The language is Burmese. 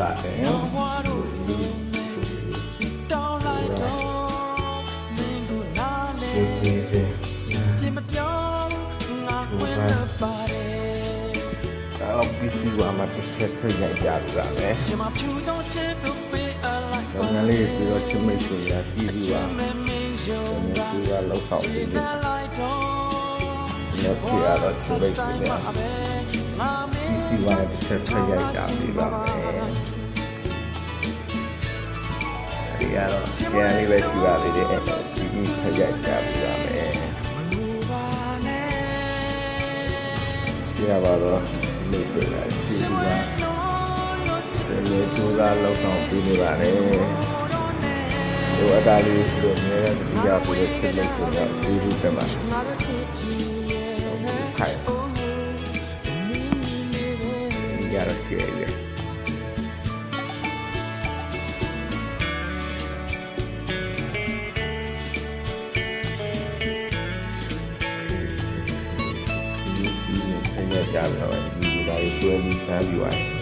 ပါတယ်တော့ပြီးစီဝါမှာတစ်ချက်ခွင့်ရကြပြီပါမယ်။တော့ငါလေးပြီးတော့ချမိတ်ဆိုရပြီးပြီပါ။ဒီကလောက်တော့ပြီ။နောက်ပြရတော့ချမိတ်ဆိုရပြီးစီဝါတစ်ချက်ခွင့်ရကြပြီပါမယ်။ဒီကတော့ကျန်လေးပဲရှိပါသေးတယ်။ဒီခွင့်ရကြပြီပါမယ်။ဒီကတော့လို့ပြောတာဒီကလေတူလာလောက်တော့ပြီးနေပါလေဒီအတားလေးတို့မြဲတဲ့ဒီရပြီးတဲ့စိတ်လေးကိုတော့ဒီလိုပဲမှာခိုင်ရရကြည့်ရကြတော့ဒီလိုကျွေးပြီးစားပြီးသွားတယ်